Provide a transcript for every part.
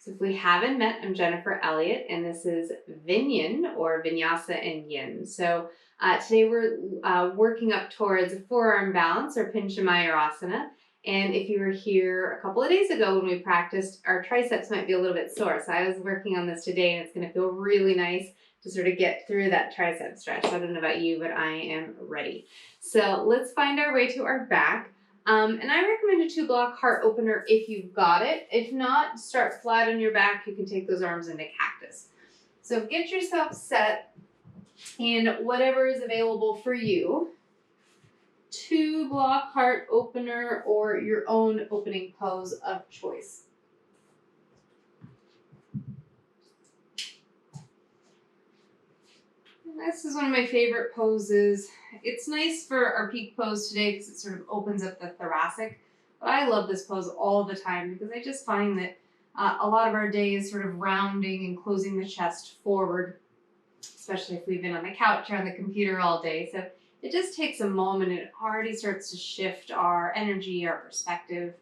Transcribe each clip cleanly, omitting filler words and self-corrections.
So if we haven't met, I'm Jennifer Elliott, and this is VinYin, or Vinyasa and Yin. So today we're working up towards forearm balance, or Pincha Mayurasana. And if you were here a couple of days ago when we practiced, our triceps might be a little bit sore. So I was working on this today, and it's going to feel really nice to sort of get through that tricep stretch. I don't know about you, but I am ready. So let's find our way to our back. And I recommend a 2-block heart opener if you've got it. If not, start flat on your back. You can take those arms into cactus. So get yourself set in whatever is available for you. 2-block heart opener or your own opening pose of choice. This is one of my favorite poses. It's nice for our peak pose today because it sort of opens up the thoracic. But I love this pose all the time because I just find that a lot of our day is sort of rounding and closing the chest forward, especially if we've been on the couch or on the computer all day. So it just takes a moment and it already starts to shift our energy, our perspective,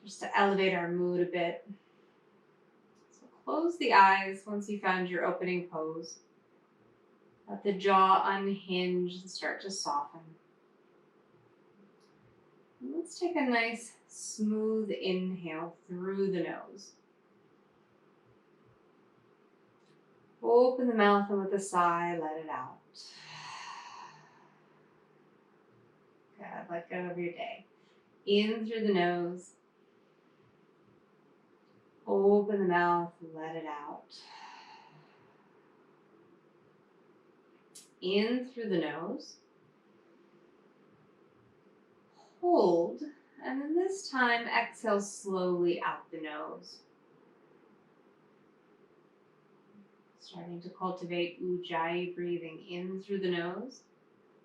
just to elevate our mood a bit. So close the eyes once you found your opening pose. Let the jaw unhinge and start to soften. And let's take a nice smooth inhale through the nose. Open the mouth and with a sigh, let it out. Good, let go of your day. In through the nose. Open the mouth, let it out. In through the nose, hold, and then this time exhale slowly out the nose. Starting to cultivate Ujjayi breathing in through the nose,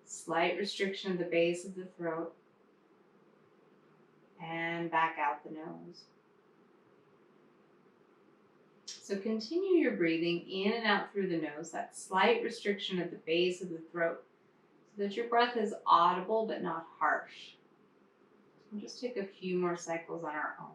slight restriction at the base of the throat, and back out the nose. So continue your breathing in and out through the nose, that slight restriction at the base of the throat, so that your breath is audible but not harsh. We'll just take a few more cycles on our own.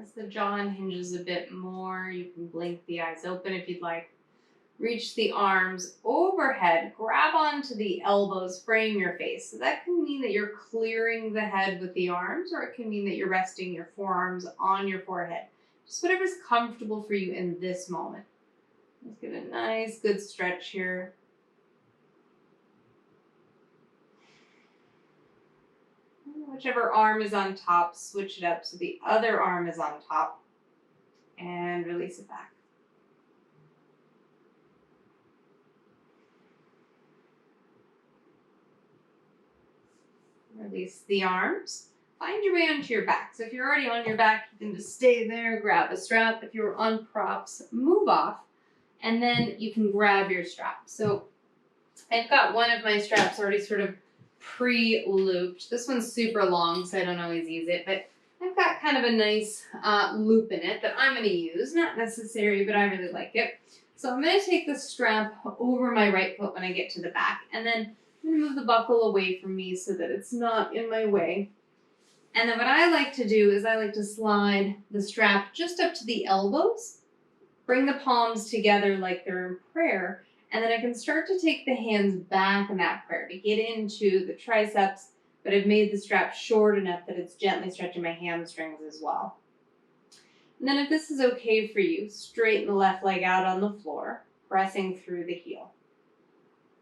As the jaw hinges a bit more, you can blink the eyes open if you'd like. Reach the arms overhead, grab onto the elbows, frame your face. So that can mean that you're clearing the head with the arms, or it can mean that you're resting your forearms on your forehead. Just whatever's comfortable for you in this moment. Let's get a nice, good stretch here. Whichever arm is on top, switch it up so the other arm is on top, and release it back. Release the arms. Find your way onto your back. So if you're already on your back, you can just stay there, grab a strap. If you're on props, move off, and then you can grab your strap. So I've got one of my straps already sort of pre-looped. This one's super long, so I don't always use it, but I've got kind of a nice loop in it that I'm going to use. Not necessary, but I really like it. So I'm going to take the strap over my right foot when I get to the back, and then I'm going to move the buckle away from me so that it's not in my way. And then what I like to do is I like to slide the strap just up to the elbows, bring the palms together like they're in prayer, and then I can start to take the hands back in that prayer to get into the triceps, but I've made the strap short enough that it's gently stretching my hamstrings as well. And then if this is okay for you, straighten the left leg out on the floor, pressing through the heel.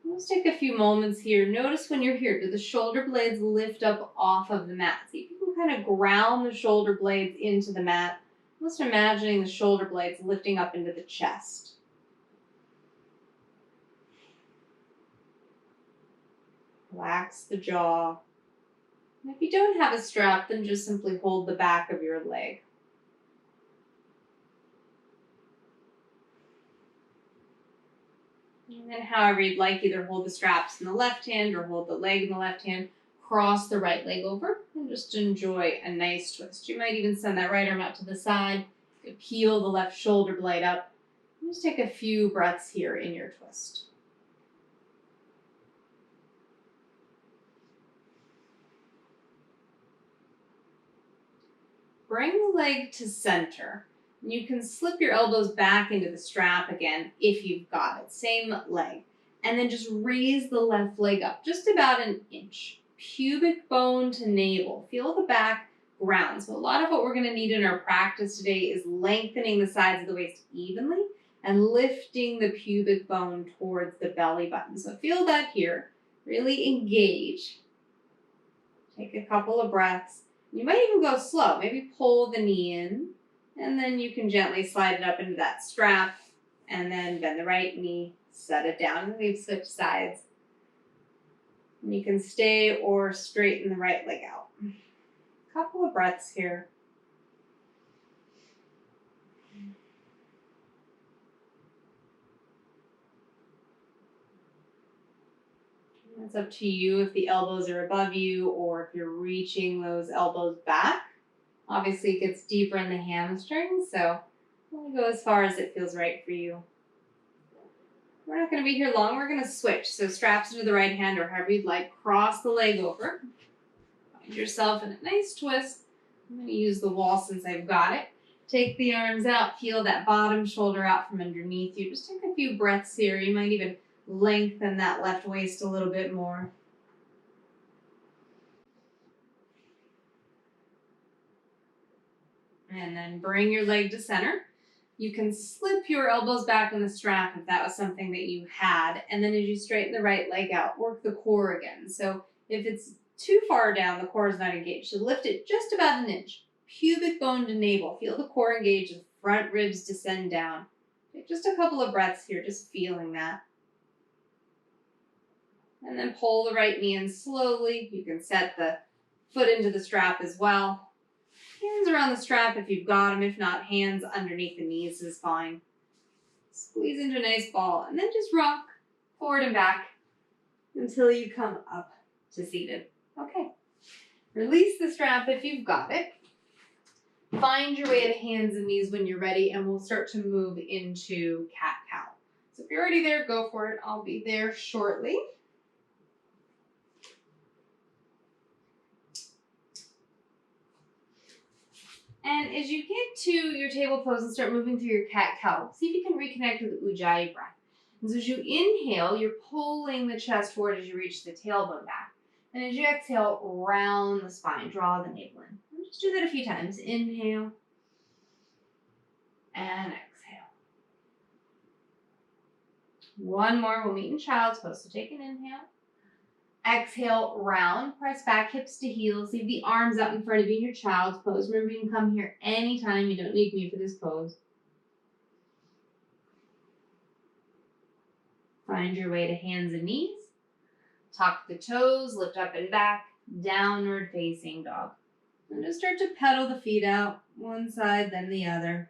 Let's take a few moments here. Notice when you're here, do the shoulder blades lift up off of the mat? See if you can kind of ground the shoulder blades into the mat. Almost imagining the shoulder blades lifting up into the chest. Relax the jaw. And if you don't have a strap, then just simply hold the back of your leg. And then however you'd like, either hold the straps in the left hand or hold the leg in the left hand. Cross the right leg over and just enjoy a nice twist. You might even send that right arm out to the side, peel the left shoulder blade up. Just take a few breaths here in your twist. Bring the leg to center. You can slip your elbows back into the strap again if you've got it. Same leg. And then just raise the left leg up just about an inch. Pubic bone to navel. Feel the back ground. So a lot of what we're going to need in our practice today is lengthening the sides of the waist evenly and lifting the pubic bone towards the belly button. So feel that here. Really engage. Take a couple of breaths. You might even go slow. Maybe pull the knee in, and then you can gently slide it up into that strap, and then bend the right knee, set it down, and we've switched sides. And you can stay or straighten the right leg out. A couple of breaths here. It's up to you if the elbows are above you or if you're reaching those elbows back. Obviously, it gets deeper in the hamstrings, so only go as far as it feels right for you. We're not going to be here long. We're going to switch. So straps into the right hand or however you'd like. Cross the leg over. Find yourself in a nice twist. I'm going to use the wall since I've got it. Take the arms out. Feel that bottom shoulder out from underneath you. Just take a few breaths here. You might even lengthen that left waist a little bit more. And then bring your leg to center. You can slip your elbows back in the strap if that was something that you had. And then as you straighten the right leg out, work the core again. So if it's too far down, the core is not engaged. So lift it just about an inch. Pubic bone to navel. Feel the core engage, the front ribs descend down. Take just a couple of breaths here, just feeling that. And then pull the right knee in slowly. You can set the foot into the strap as well. Hands around the strap if you've got them. If not, hands underneath the knees is fine. Squeeze into a nice ball. And then just rock forward and back until you come up to seated. Okay. Release the strap if you've got it. Find your way to hands and knees when you're ready, and we'll start to move into cat-cow. So if you're already there, go for it. I'll be there shortly. And as you get to your table pose and start moving through your cat-cow, see if you can reconnect with the Ujjayi breath. And so as you inhale, you're pulling the chest forward as you reach the tailbone back. And as you exhale, round the spine, draw the navel in. And just do that a few times. Inhale and exhale. One more, we'll meet in child's pose. So take an inhale. Exhale, round, press back, hips to heels. Leave the arms out in front of you in your child's pose. Remember, you can come here anytime. You don't need me for this pose. Find your way to hands and knees. Tuck the toes, lift up and back, downward facing dog. And just start to pedal the feet out, one side, then the other.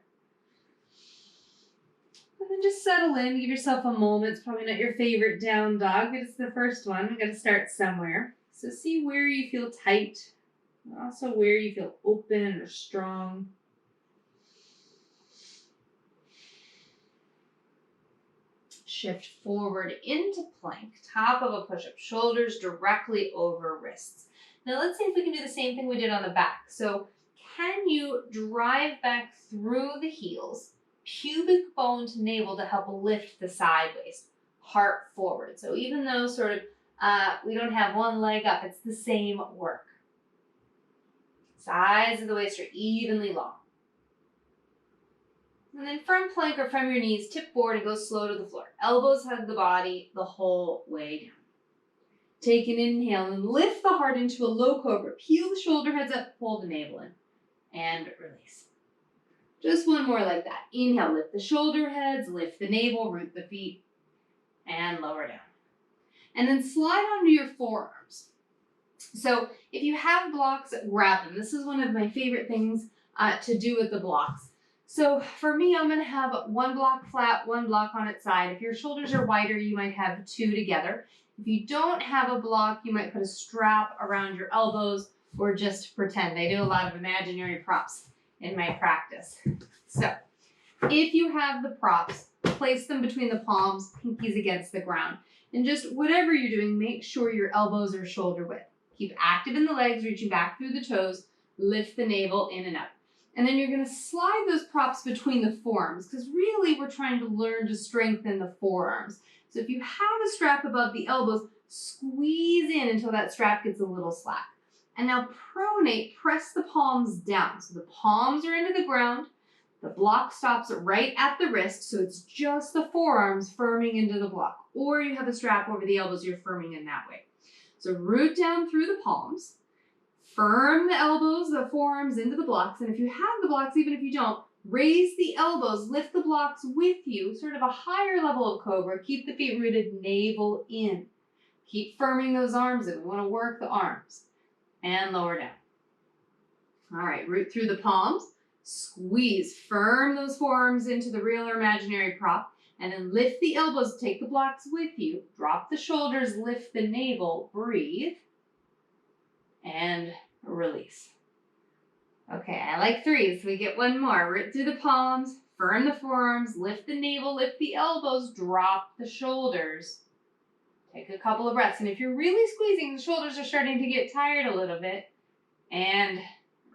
And then just settle in, give yourself a moment. It's probably not your favorite down dog, but it's the first one. We've got to start somewhere. So see where you feel tight, and also where you feel open or strong. Shift forward into plank, top of a push-up, shoulders directly over wrists. Now let's see if we can do the same thing we did on the back. So can you drive back through the heels, pubic bone to navel to help lift the side waist, heart forward. So even though sort of we don't have one leg up, it's the same work. Sides of the waist are evenly long. And then from plank or from your knees, tip forward and go slow to the floor. Elbows hug the body the whole way down. Take an inhale and lift the heart into a low cobra. Peel the shoulder heads up, pull the navel in, and release. Just one more like that. Inhale, lift the shoulder heads, lift the navel, root the feet, and lower down. And then slide onto your forearms. So if you have blocks, grab them. This is one of my favorite things to do with the blocks. So for me, I'm going to have one block flat, one block on its side. If your shoulders are wider, you might have two together. If you don't have a block, you might put a strap around your elbows or just pretend. I do a lot of imaginary props in my practice. So if you have the props, place them between the palms, pinkies against the ground. And just whatever you're doing, make sure your elbows are shoulder width. Keep active in the legs, reaching back through the toes, lift the navel in and up. And then you're gonna slide those props between the forearms, because really we're trying to learn to strengthen the forearms. So if you have a strap above the elbows, squeeze in until that strap gets a little slack. And now pronate, press the palms down. So the palms are into the ground, the block stops right at the wrist, so it's just the forearms firming into the block. Or you have a strap over the elbows, you're firming in that way. So root down through the palms, firm the elbows, the forearms into the blocks, and if you have the blocks, even if you don't, raise the elbows, lift the blocks with you, sort of a higher level of cobra. Keep the feet rooted, navel in. Keep firming those arms in. We want to work the arms. And lower down. All right, root through the palms, squeeze, firm those forearms into the real or imaginary prop, and then lift the elbows, take the blocks with you, drop the shoulders, lift the navel, breathe, and release. Okay, I like 3, so we get one more. Root through the palms, firm the forearms, lift the navel, lift the elbows, drop the shoulders. Take a couple of breaths, and if you're really squeezing, the shoulders are starting to get tired a little bit, and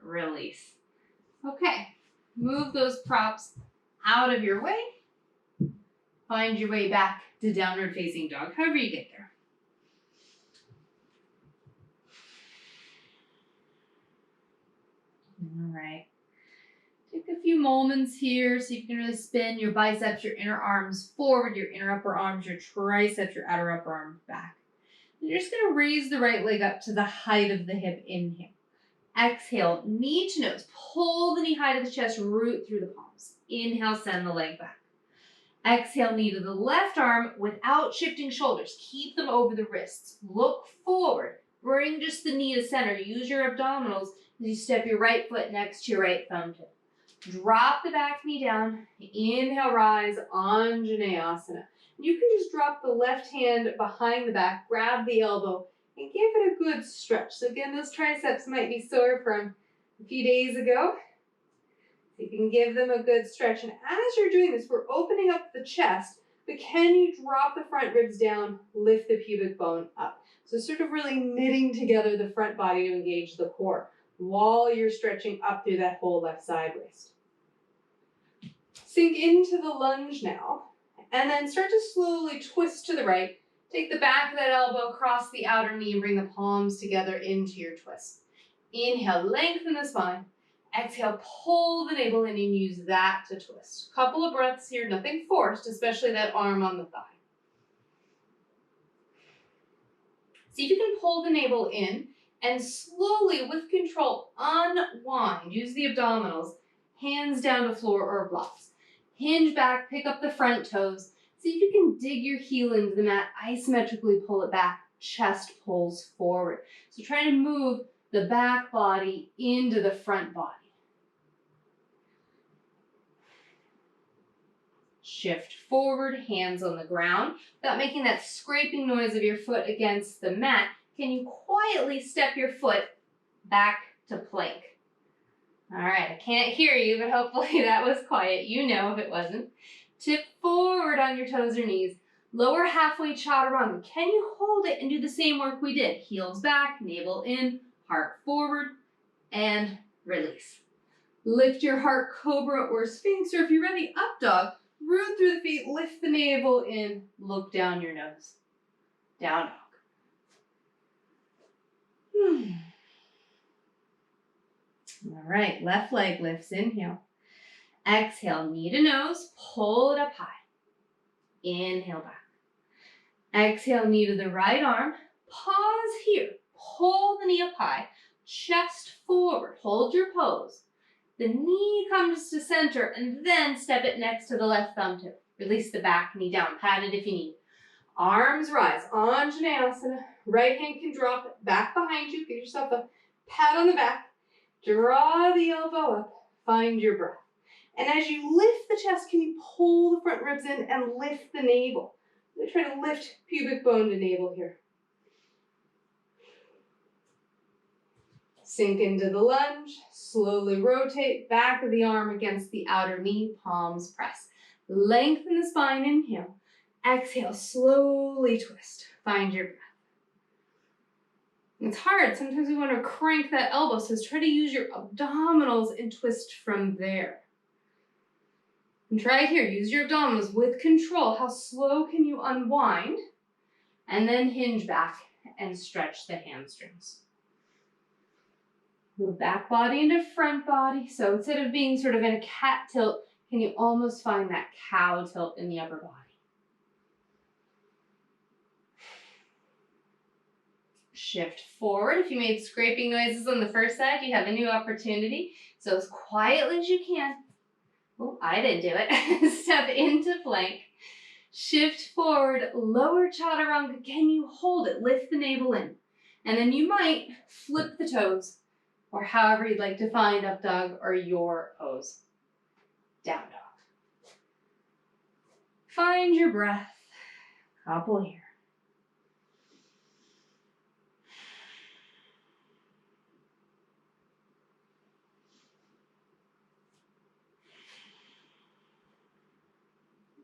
release. Okay, move those props out of your way. Find your way back to downward facing dog, however you get there. All right. Take a few moments here, so you can really spin your biceps, your inner arms forward, your inner upper arms, your triceps, your outer upper arms back. And you're just going to raise the right leg up to the height of the hip. Inhale. Exhale, knee to nose. Pull the knee high to the chest, root through the palms. Inhale, send the leg back. Exhale, knee to the left arm without shifting shoulders. Keep them over the wrists. Look forward. Bring just the knee to center. Use your abdominals as you step your right foot next to your right thumb tip. Drop the back knee down. Inhale, rise, Anjaneyasana. You can just drop the left hand behind the back, grab the elbow, and give it a good stretch. So again, those triceps might be sore from a few days ago. So you can give them a good stretch. And as you're doing this, we're opening up the chest, but can you drop the front ribs down, lift the pubic bone up? So sort of really knitting together the front body to engage the core while you're stretching up through that whole left side waist. Sink into the lunge now, and then start to slowly twist to the right. Take the back of that elbow across the outer knee and bring the palms together into your twist. Inhale, lengthen the spine. Exhale, pull the navel in and use that to twist. Couple of breaths here, nothing forced, especially that arm on the thigh. See if you can pull the navel in and slowly, with control, unwind. Use the abdominals, hands down to floor or blocks. Hinge back, pick up the front toes. See if you can dig your heel into the mat, isometrically pull it back, chest pulls forward. So try to move the back body into the front body. Shift forward, hands on the ground. Without making that scraping noise of your foot against the mat, can you quietly step your foot back to plank? All right, I can't hear you, but hopefully that was quiet. You know if it wasn't. Tip forward on your toes or knees. Lower halfway chaturanga. Can you hold it and do the same work we did? Heels back, navel in, heart forward, and release. Lift your heart, cobra or sphinx, or if you're ready, up dog. Root through the feet, lift the navel in, look down your nose. Down dog. All right, left leg lifts, inhale. Exhale, knee to nose, pull it up high. Inhale back. Exhale, knee to the right arm. Pause here, pull the knee up high, chest forward, hold your pose. The knee comes to center and then step it next to the left thumb tip. Release the back knee down, pat it if you need. Arms rise, Anjaneyasana. Right hand can drop back behind you. Give yourself a pat on the back. Draw the elbow up, find your breath. And as you lift the chest, can you pull the front ribs in and lift the navel? We try to lift pubic bone to navel here. Sink into the lunge, slowly rotate back of the arm against the outer knee, palms press. Lengthen the spine, inhale. Exhale, slowly twist. Find your breath. It's hard, sometimes we want to crank that elbow, so try to use your abdominals and twist from there. And try it here, use your abdominals with control. How slow can you unwind? And then hinge back and stretch the hamstrings. Move back body into front body. So instead of being sort of in a cat tilt, can you almost find that cow tilt in the upper body? Shift forward. If you made scraping noises on the first side, you have a new opportunity. So as quietly as you can. Oh, I didn't do it. Step into plank. Shift forward, lower chaturanga. Can you hold it? Lift the navel in. And then you might flip the toes, or however you'd like to find up dog or your pose. Down dog. Find your breath. Couple here.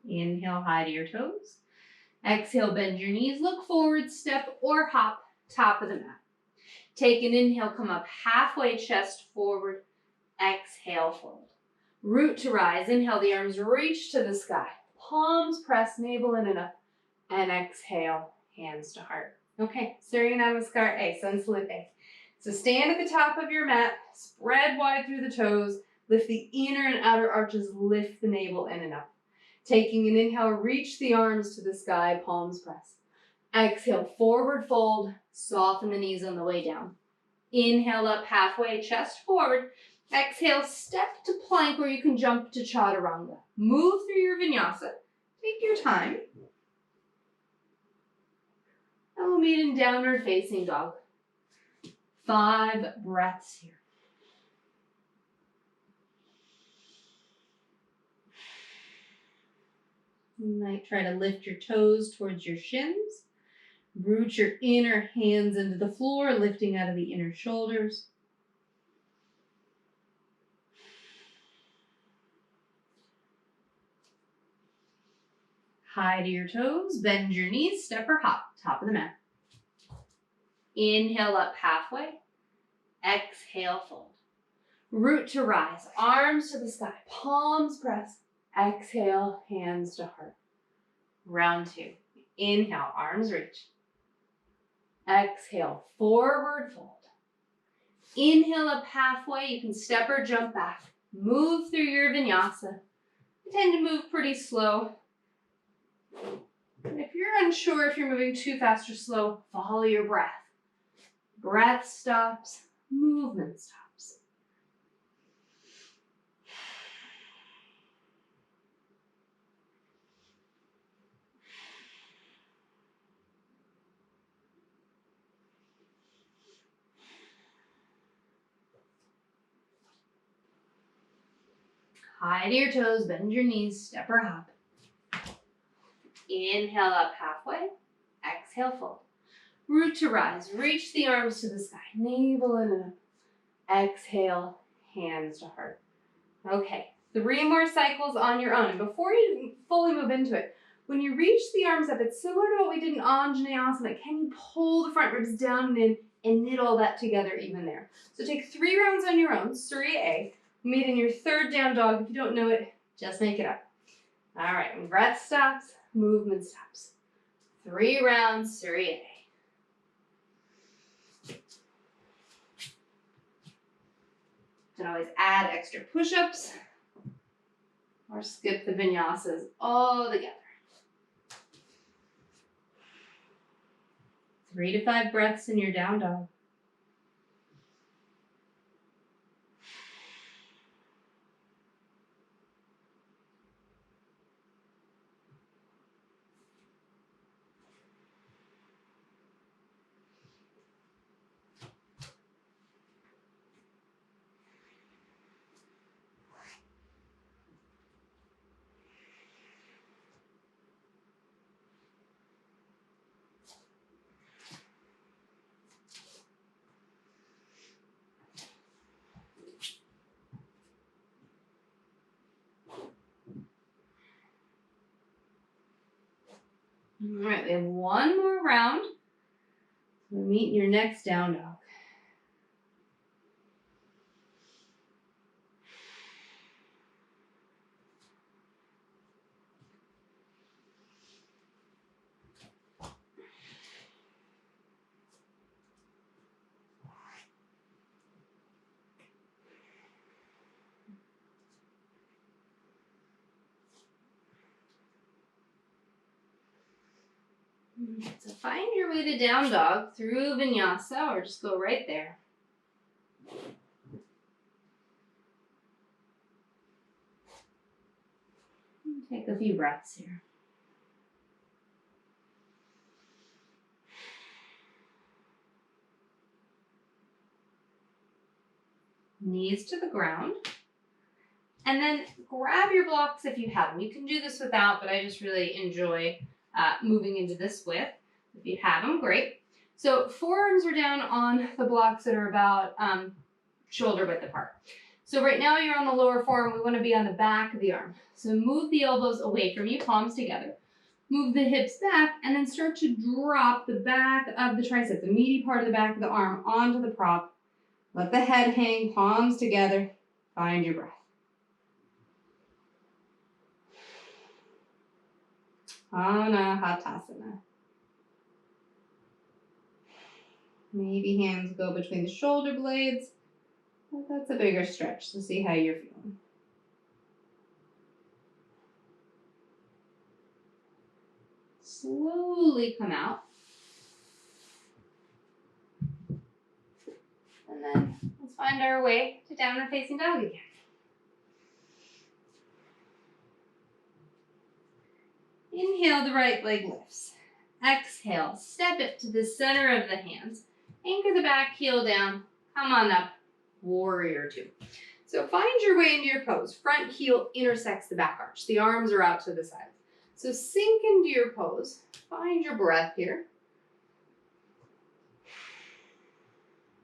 Inhale, high to your toes. Exhale, bend your knees, look forward, step or hop, top of the mat. Take an inhale, come up halfway, chest forward. Exhale, fold. Root to rise. Inhale, the arms reach to the sky. Palms press, navel in and up. And exhale, hands to heart. Okay, Surya Namaskar A, Sun Salute A. So stand at the top of your mat, spread wide through the toes, lift the inner and outer arches, lift the navel in and up. Taking an inhale, reach the arms to the sky, palms press. Exhale, forward fold, soften the knees on the way down. Inhale up halfway, chest forward. Exhale, step to plank or you can jump to chaturanga. Move through your vinyasa. Take your time. And we'll meet in downward facing dog. 5 breaths here. You might try to lift your toes towards your shins. Root your inner hands into the floor, lifting out of the inner shoulders. High to your toes, bend your knees, step or hop, top of the mat. Inhale up halfway. Exhale, fold. Root to rise, arms to the sky, palms press. Exhale, hands to heart. Round 2. Inhale, arms reach. Exhale, forward fold. Inhale up halfway. You can step or jump back. Move through your vinyasa. You tend to move pretty slow. And if you're unsure if you're moving too fast or slow, follow your breath. Breath stops, movement stops. High to your toes, bend your knees, step or hop. Inhale up halfway. Exhale, fold. Root to rise. Reach the arms to the sky. Navel in and up. Exhale, hands to heart. Okay, 3 more cycles on your own. And before you fully move into it, when you reach the arms up, it's similar to what we did in Anjaneyasana. Can you pull the front ribs down and in and knit all that together even there? So take 3 rounds on your own, Surya A. Meet in your 3rd down dog. If you don't know it, just make it up. All right, when breath stops, movement stops. 3 rounds, Surya A. You can always add extra push-ups or skip the vinyasas all together. 3 to 5 breaths in your down dog. All right, we have one more round. We'll meet in your next down dog. So find your way to down dog through vinyasa, or just go right there. Take a few breaths here. Knees to the ground. And then grab your blocks if you have them. You can do this without, but I just really enjoy moving into this with. If you have them, great. So forearms are down on the blocks that are about shoulder width apart. So right now you're on the lower forearm. We want to be on the back of the arm. So move the elbows away from you, palms together. Move the hips back, and then start to drop the back of the tricep, the meaty part of the back of the arm, onto the prop. Let the head hang, palms together. Find your breath. Anahatasana. Maybe hands go between the shoulder blades. But that's a bigger stretch, so see how you're feeling. Slowly come out. And then let's find our way to downward facing dog again. Inhale, the right leg lifts. Exhale, step it to the center of the hands. Anchor the back heel down. Come on up, warrior two. So find your way into your pose. Front heel intersects the back arch. The arms are out to the side. So sink into your pose. Find your breath here.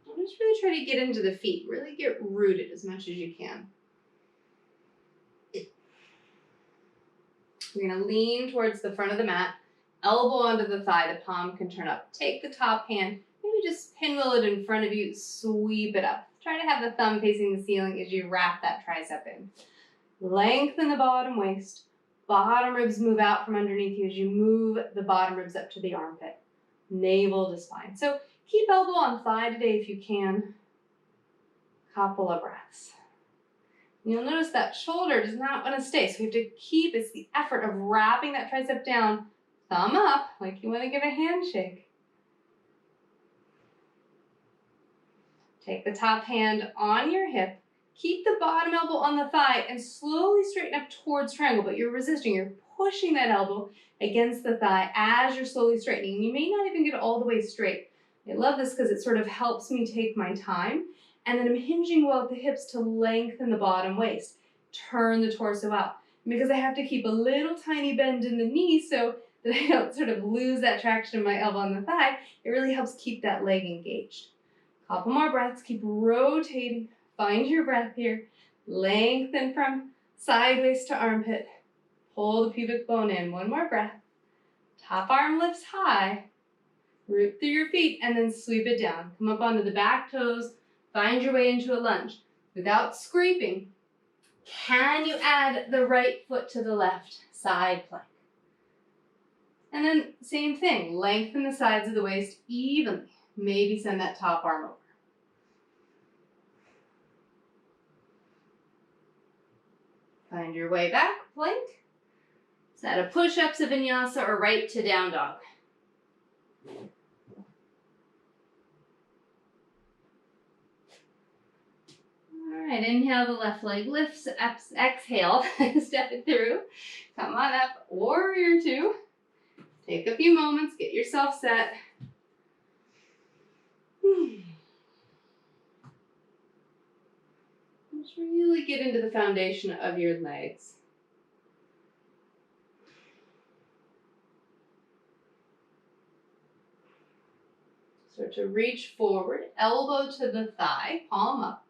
And just really try to get into the feet. Really get rooted as much as you can. You're going to lean towards the front of the mat, elbow onto the thigh, the palm can turn up. Take the top hand, maybe just pinwheel it in front of you, sweep it up. Try to have the thumb facing the ceiling as you wrap that tricep in. Lengthen the bottom waist. Bottom ribs move out from underneath you as you move the bottom ribs up to the armpit. Navel to spine. So keep elbow on thigh today if you can. Couple of breaths. You'll notice that shoulder does not want to stay, so we have to keep, it's the effort of wrapping that tricep down, thumb up, like you want to give a handshake. Take the top hand on your hip, keep the bottom elbow on the thigh, and slowly straighten up towards triangle, but you're resisting, you're pushing that elbow against the thigh as you're slowly straightening. And you may not even get all the way straight. I love this because it sort of helps me take my time. And then I'm hinging well at the hips to lengthen the bottom waist. Turn the torso out. And because I have to keep a little tiny bend in the knee so that I don't sort of lose that traction of my elbow on the thigh, it really helps keep that leg engaged. Couple more breaths. Keep rotating. Find your breath here. Lengthen from sideways to armpit. Pull the pubic bone in. One more breath. Top arm lifts high. Root through your feet and then sweep it down. Come up onto the back toes. Find your way into a lunge. Without scraping, can you add the right foot to the left? Side plank. And then same thing, lengthen the sides of the waist evenly. Maybe send that top arm over. Find your way back, plank. Set a push-ups of vinyasa or right to down dog. All right, inhale, the left leg lifts, exhale, step it through. Come on up, warrior two. Take a few moments, get yourself set. Just really get into the foundation of your legs. Start to reach forward, elbow to the thigh, palm up.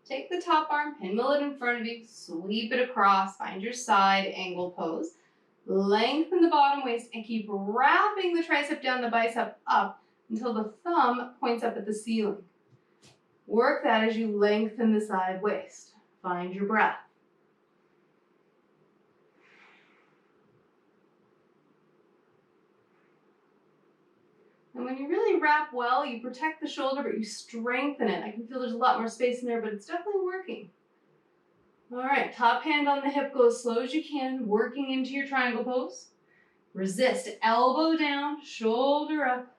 Take the top arm, pinwheel it in front of you, sweep it across, find your side angle pose. Lengthen the bottom waist and keep wrapping the tricep down the bicep up until the thumb points up at the ceiling. Work that as you lengthen the side waist. Find your breath. And when you really wrap well, you protect the shoulder, but you strengthen it. I can feel there's a lot more space in there, but it's definitely working. All right, top hand on the hip, go as slow as you can, working into your triangle pose. Resist, elbow down, shoulder up,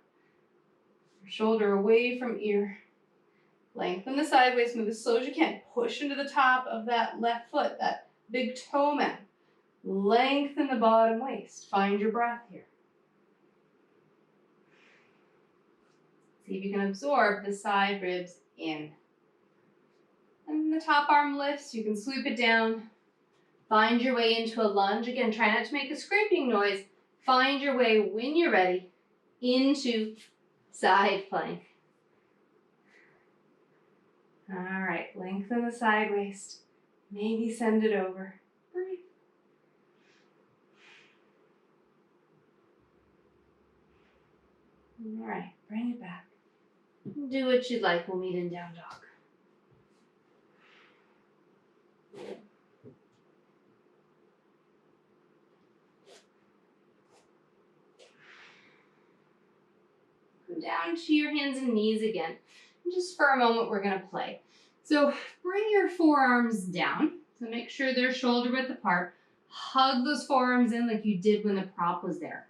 shoulder away from ear. Lengthen the side waist, move as slow as you can. Push into the top of that left foot, that big toe mat. Lengthen the bottom waist. Find your breath here. See if you can absorb the side ribs in. And the top arm lifts, you can sweep it down. Find your way into a lunge. Again, try not to make a scraping noise. Find your way, when you're ready, into side plank. All right, lengthen the side waist. Maybe send it over. Breathe. All right, bring it back. Do what you'd like. We'll meet in down dog. Come down to your hands and knees again. And just for a moment, we're going to play. So bring your forearms down. So make sure they're shoulder width apart. Hug those forearms in like you did when the prop was there.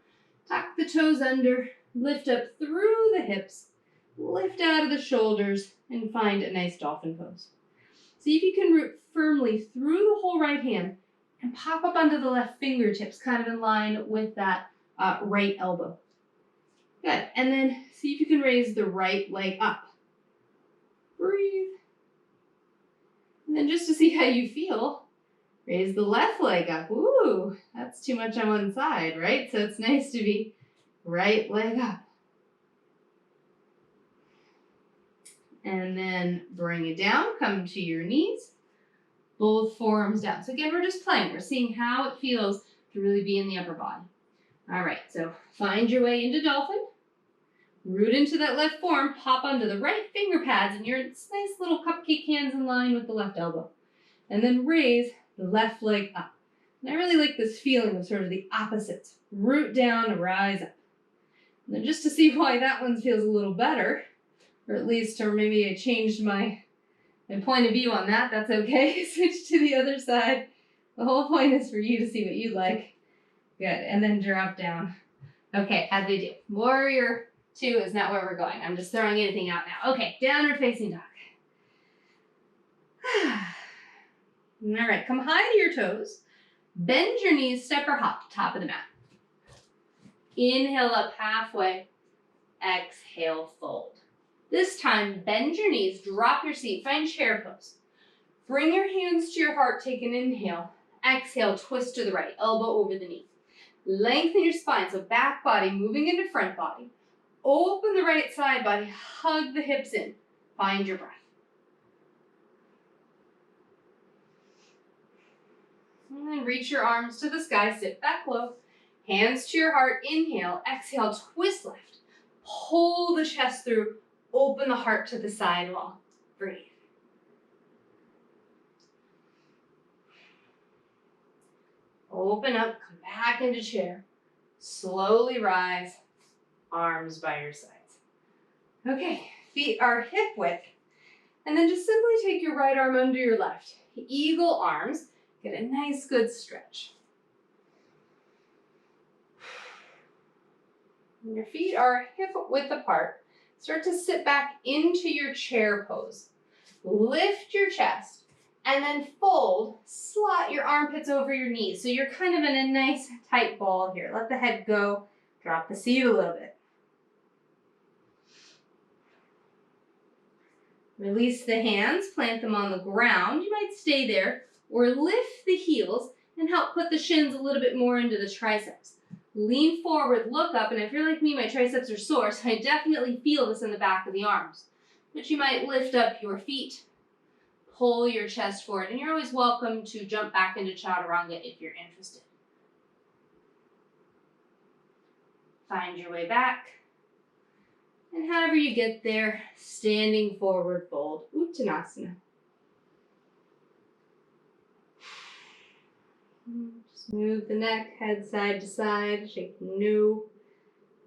Tuck the toes under. Lift up through the hips. Lift out of the shoulders and find a nice dolphin pose. See if you can root firmly through the whole right hand and pop up onto the left fingertips, kind of in line with that right elbow. Good. And then see if you can raise the right leg up. Breathe. And then just to see how you feel, raise the left leg up. Ooh, that's too much on one side, right? So it's nice to be right leg up. And then bring it down, come to your knees, both forearms down. So again, we're just playing. We're seeing how it feels to really be in the upper body. All right, so find your way into dolphin. Root into that left forearm, pop onto the right finger pads, and your nice little cupcake hands in line with the left elbow. And then raise the left leg up. And I really like this feeling of sort of the opposites. Root down, rise up. And then just to see why that one feels a little better, or at least, or maybe I changed my point of view on that, that's okay. Switch to the other side. The whole point is for you to see what you like. Good, and then drop down. Okay, how'd we do? Warrior 2 is not where we're going. I'm just throwing anything out now. Okay, downward facing dog. All right, come high to your toes. Bend your knees, step or hop, top of the mat. Inhale up halfway. Exhale, fold. This time, bend your knees, drop your seat, find chair pose. Bring your hands to your heart, take an inhale. Exhale, twist to the right, elbow over the knee. Lengthen your spine, so back body moving into front body. Open the right side body, hug the hips in. Find your breath. And then reach your arms to the sky, sit back low. Hands to your heart, inhale, exhale, twist left. Pull the chest through, open the heart to the side wall. Breathe. Open up, come back into chair. Slowly rise, arms by your sides. Okay, feet are hip width. And then just simply take your right arm under your left. Eagle arms, get a nice good stretch. And your feet are hip width apart. Start to sit back into your chair pose. Lift your chest. And then fold, slot your armpits over your knees. So you're kind of in a nice tight ball here. Let the head go, drop the seat a little bit. Release the hands, plant them on the ground. You might stay there or lift the heels and help put the shins a little bit more into the triceps. Lean forward, look up, and if you're like me, my triceps are sore, so I definitely feel this in the back of the arms. But you might lift up your feet, pull your chest forward, and you're always welcome to jump back into chaturanga if you're interested. Find your way back. And however you get there, standing forward fold, Uttanasana. Just move the neck, head side to side, shake no,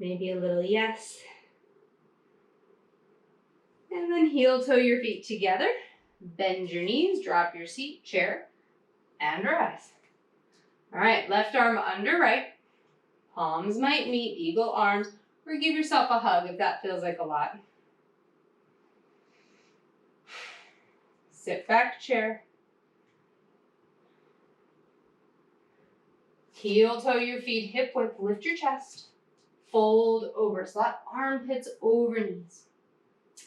maybe a little yes. And then heel toe your feet together. Bend your knees, drop your seat, chair, and rise. All right, left arm under right. Palms might meet, eagle arms, or give yourself a hug if that feels like a lot. Sit back, chair. Heel toe your feet hip width, lift your chest. Fold over, so that armpits over knees.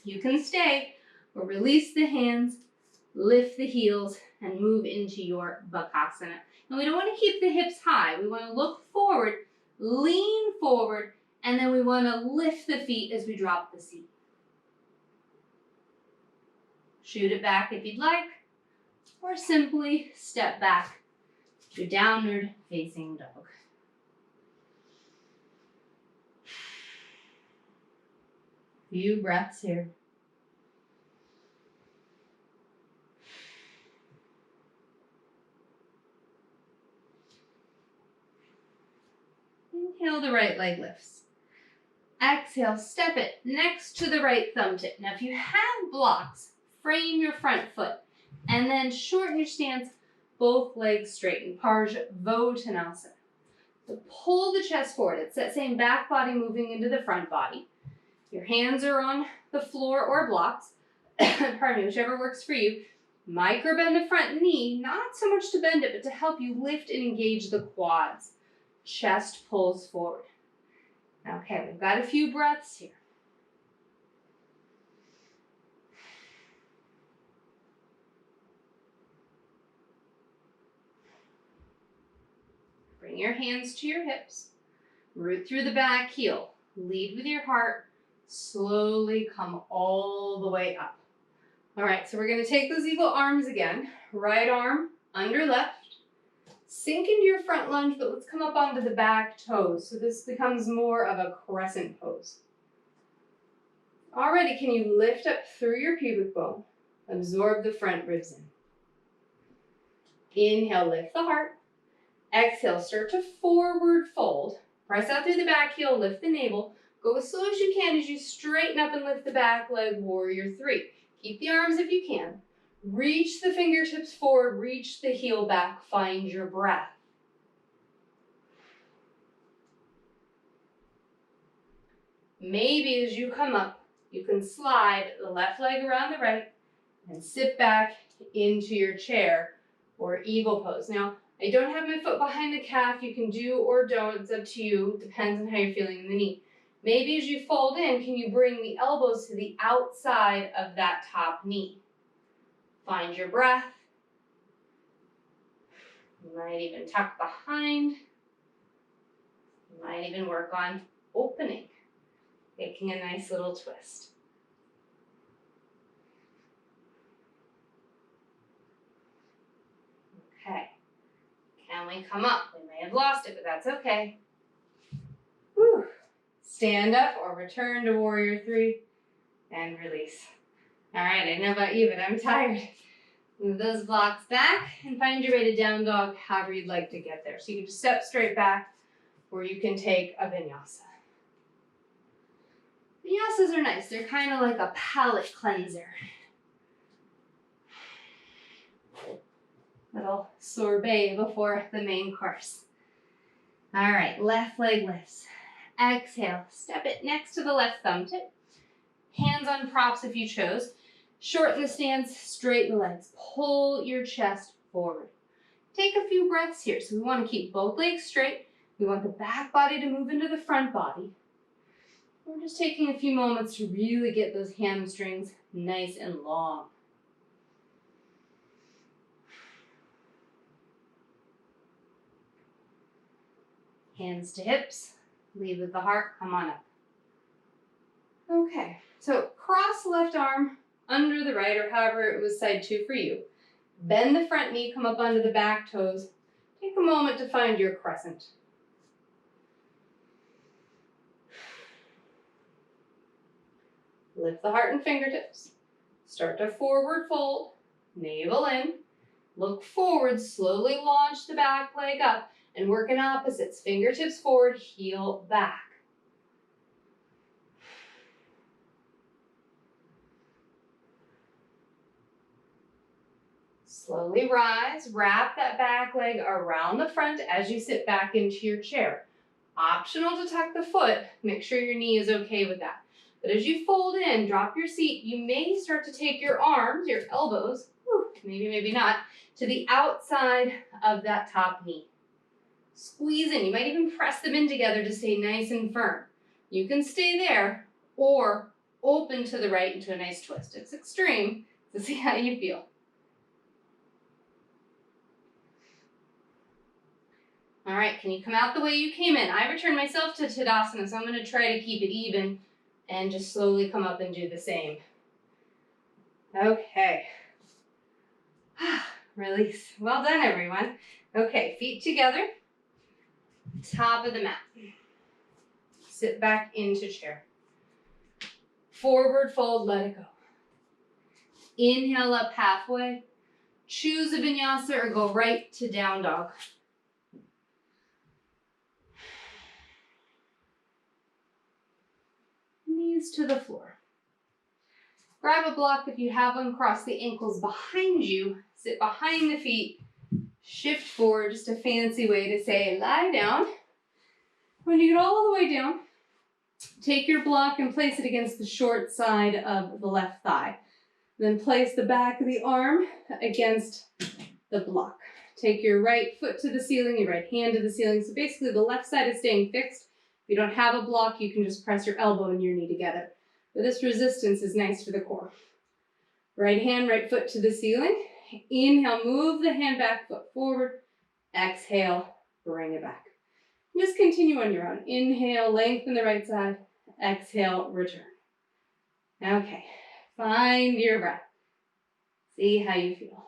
You can stay or release the hands, lift the heels, and move into your Bakasana. And we don't want to keep the hips high. We want to look forward, lean forward, and then we want to lift the feet as we drop the seat. Shoot it back if you'd like, or simply step back to downward facing dog. Few breaths here. Inhale, the right leg lifts. Exhale, step it next to the right thumb tip. Now, if you have blocks, frame your front foot and then shorten your stance, both legs straighten. Parsvottanasana. So pull the chest forward. It's that same back body moving into the front body. Your hands are on the floor or blocks. Pardon me, whichever works for you. Micro bend the front knee, not so much to bend it, but to help you lift and engage the quads. Chest pulls forward. Okay, we've got a few breaths here. Bring your hands to your hips. Root through the back heel. Lead with your heart. Slowly come all the way up. All right, so we're going to take those eagle arms again. Right arm under left. Sink into your front lunge, but let's come up onto the back toes. So this becomes more of a crescent pose. Already, can you lift up through your pubic bone? Absorb the front ribs in. Inhale, lift the heart. Exhale, start to forward fold. Press out through the back heel, lift the navel. Go as slow as you can as you straighten up and lift the back leg, warrior three. Keep the arms if you can. Reach the fingertips forward, reach the heel back, find your breath. Maybe as you come up, you can slide the left leg around the right and sit back into your chair or eagle pose. Now, I don't have my foot behind the calf. You can do or don't, it's up to you. Depends on how you're feeling in the knee. Maybe as you fold in, can you bring the elbows to the outside of that top knee? Find your breath. You might even tuck behind. You might even work on opening, making a nice little twist. Okay. Can we come up? We may have lost it, but that's okay. Whew. Stand up or return to warrior three and release. All right, I know about you, but I'm tired. Move those blocks back and find your way to down dog, however you'd like to get there. So you can just step straight back, or you can take a vinyasa. Vinyasas are nice. They're kind of like a palate cleanser. Little sorbet before the main course. All right, left leg lifts. Exhale, step it next to the left thumb tip. Hands on props if you chose. Shorten the stance, straighten the legs. Pull your chest forward. Take a few breaths here. So we want to keep both legs straight. We want the back body to move into the front body. We're just taking a few moments to really get those hamstrings nice and long. Hands to hips. Lead with the heart. Come on up. Okay, so cross left arm under the right, or however it was side two for you. Bend the front knee, come up onto the back toes. Take a moment to find your crescent. Lift the heart and fingertips. Start to forward fold, navel in. Look forward, slowly launch the back leg up and work in opposites. Fingertips forward, heel back. Slowly rise, wrap that back leg around the front as you sit back into your chair. Optional to tuck the foot, make sure your knee is okay with that. But as you fold in, drop your seat, you may start to take your arms, your elbows, maybe not, to the outside of that top knee. Squeeze in, you might even press them in together to stay nice and firm. You can stay there or open to the right into a nice twist. It's extreme, so see how you feel. All right, can you come out the way you came in? I returned myself to Tadasana, so I'm going to try to keep it even and just slowly come up and do the same. Okay. Release. Well done, everyone. Okay, feet together, top of the mat. Sit back into chair. Forward fold, let it go. Inhale up halfway. Choose a vinyasa or go right to down dog. Knees to the floor. Grab a block if you have one, cross the ankles behind you, sit behind the feet, shift forward, just a fancy way to say lie down. When you get all the way down, take your block and place it against the short side of the left thigh. Then place the back of the arm against the block. Take your right foot to the ceiling, your right hand to the ceiling. So basically the left side is staying fixed. If you don't have a block, you can just press your elbow and your knee together. But this resistance is nice for the core. Right hand, right foot to the ceiling. Inhale, move the hand back, foot forward. Exhale, bring it back. Just continue on your own. Inhale, lengthen the right side. Exhale, return. Okay, find your breath. See how you feel.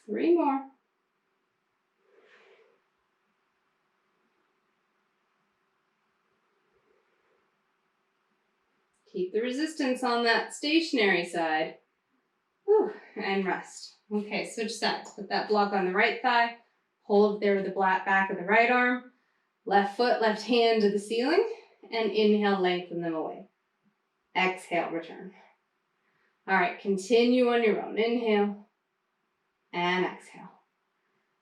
Three more. Keep the resistance on that stationary side. Whew, and rest. Okay, switch sides. Put that block on the right thigh. Hold there with the back of the right arm. Left foot, left hand to the ceiling. And inhale, lengthen them away. Exhale, return. All right, continue on your own. Inhale and exhale.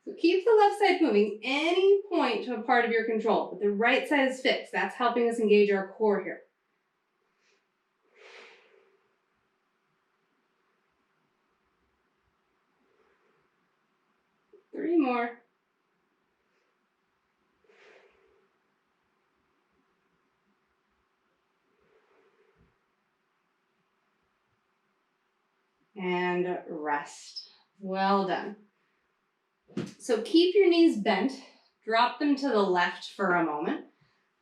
So keep the left side moving any point to a part of your control, but the right side is fixed. That's helping us engage our core here. Three more. And rest. Well done. So keep your knees bent. Drop them to the left for a moment.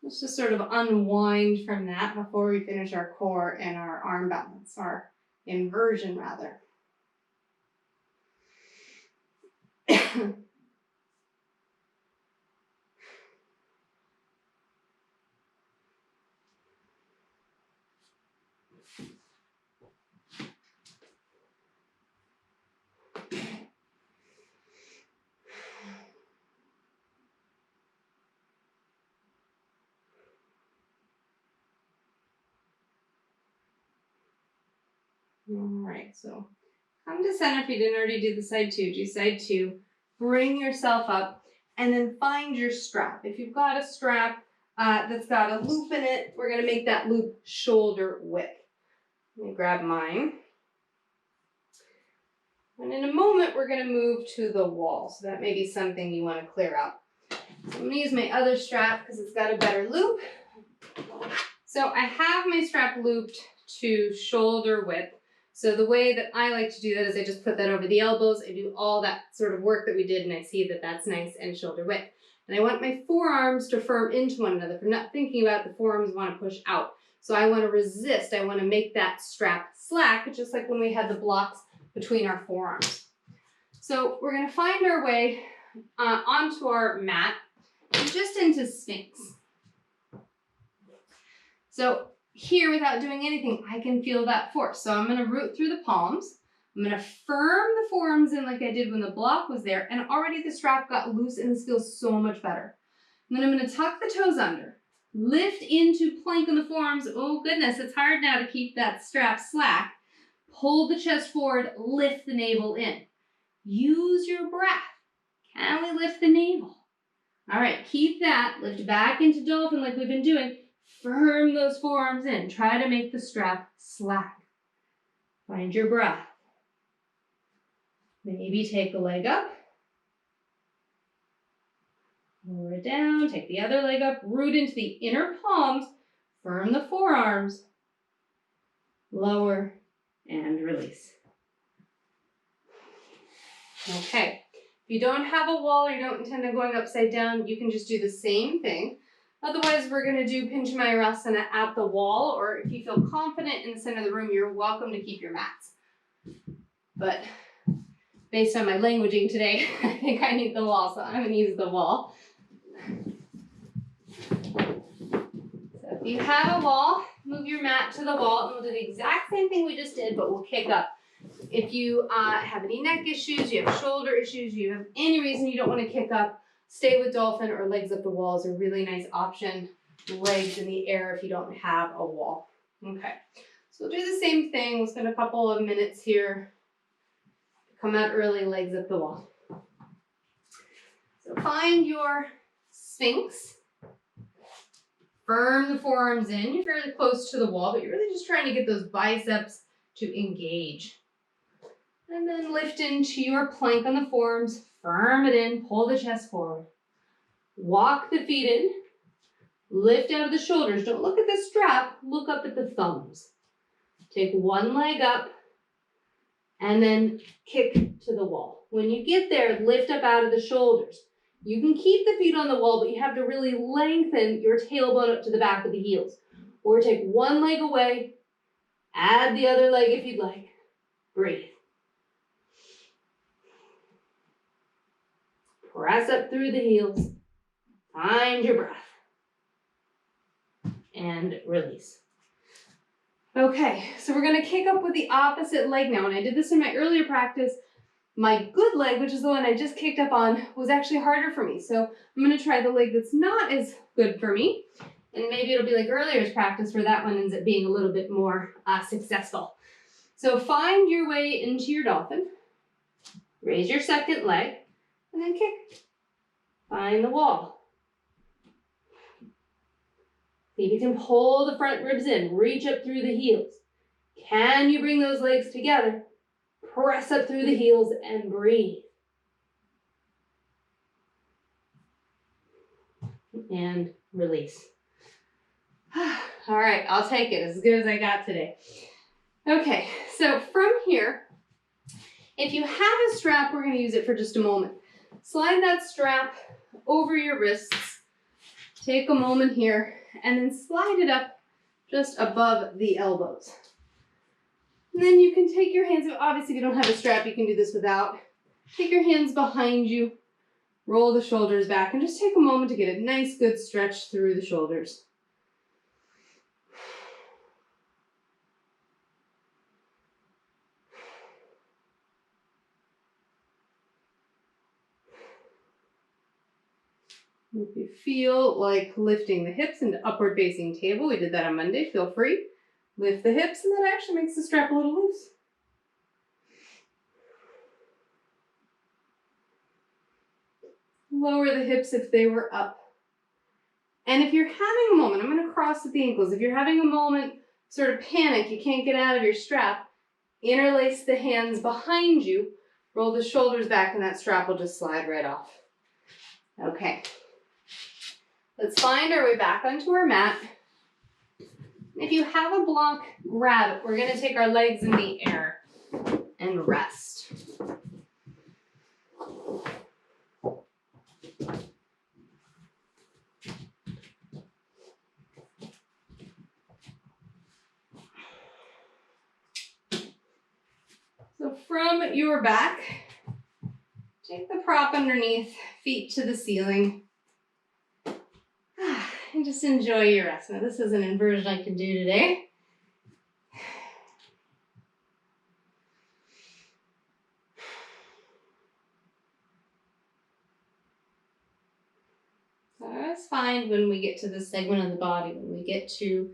Let's just sort of unwind from that before we finish our core and our arm balance, our inversion rather. All right, so come to center if you didn't already do the side two. Do side two. Bring yourself up and then find your strap. If you've got a strap that's got a loop in it, we're going to make that loop shoulder width. Let me grab mine. And in a moment, we're going to move to the wall. So that may be something you want to clear out. So I'm going to use my other strap because it's got a better loop. So I have my strap looped to shoulder width. So the way that I like to do that is I just put that over the elbows. I do all that sort of work that we did, and I see that that's nice and shoulder width. And I want my forearms to firm into one another. If I'm not thinking about it, the forearms want to push out. So I want to resist. I want to make that strap slack, just like when we had the blocks between our forearms. So we're going to find our way onto our mat and just into Sphinx. So here, without doing anything, I can feel that force. So I'm going to root through the palms. I'm going to firm the forearms in like I did when the block was there, and already the strap got loose and this feels so much better. And then I'm going to tuck the toes under, lift into plank on the forearms. Oh goodness, it's hard now to keep that strap slack. Pull the chest forward, lift the navel in. Use your breath. Can we lift the navel? All right, keep that. Lift back into dolphin like we've been doing. Firm those forearms in. Try to make the strap slack. Find your breath. Maybe take a leg up. Lower it down. Take the other leg up. Root into the inner palms. Firm the forearms. Lower and release. Okay. If you don't have a wall or you don't intend on going upside down, you can just do the same thing. Otherwise, we're going to do Pincha Mayurasana at the wall, or if you feel confident in the center of the room, you're welcome to keep your mats. But based on my languaging today, I think I need the wall, so I'm going to use the wall. So if you have a wall, move your mat to the wall, and we'll do the exact same thing we just did, but we'll kick up. If you have any neck issues, you have shoulder issues, you have any reason you don't want to kick up, stay with dolphin or legs up the wall is a really nice option. Legs in the air if you don't have a wall. Okay, so we'll do the same thing. We'll spend a couple of minutes here. Come out early, legs up the wall. So find your Sphinx. Firm the forearms in. You're fairly close to the wall, but you're really just trying to get those biceps to engage. And then lift into your plank on the forearms. Firm it in. Pull the chest forward. Walk the feet in. Lift out of the shoulders. Don't look at the strap. Look up at the thumbs. Take one leg up and then kick to the wall. When you get there, lift up out of the shoulders. You can keep the feet on the wall, but you have to really lengthen your tailbone up to the back of the heels. Or take one leg away, add the other leg if you'd like. Breathe. Press up through the heels. Find your breath. And release. Okay, so we're going to kick up with the opposite leg now. When I did this in my earlier practice, my good leg, which is the one I just kicked up on, was actually harder for me. So I'm going to try the leg that's not as good for me. And maybe it'll be like earlier's practice where that one ends up being a little bit more successful. So find your way into your dolphin. Raise your second leg and then kick. Find the wall. See if you can pull the front ribs in. Reach up through the heels. Can you bring those legs together? Press up through the heels and breathe. And release. All right, I'll take it as good as I got today. Okay, so from here, if you have a strap, we're going to use it for just a moment. Slide that strap over your wrists. Take a moment here and then slide it up just above the elbows. And then you can take your hands, obviously if you don't have a strap, you can do this without. Take your hands behind you, roll the shoulders back, and just take a moment to get a nice good stretch through the shoulders. If you feel like lifting the hips into upward facing table, we did that on Monday, feel free. Lift the hips, and that actually makes the strap a little loose. Lower the hips if they were up. And if you're having a moment, I'm going to cross at the ankles. If you're having a moment, sort of panic, you can't get out of your strap, interlace the hands behind you, roll the shoulders back, and that strap will just slide right off. Okay. Let's find our way back onto our mat. If you have a block, grab it. We're going to take our legs in the air and rest. So from your back, take the prop underneath, feet to the ceiling. And just enjoy your rest. Now this is an inversion I can do today. So I always find when we get to this segment of the body, when we get to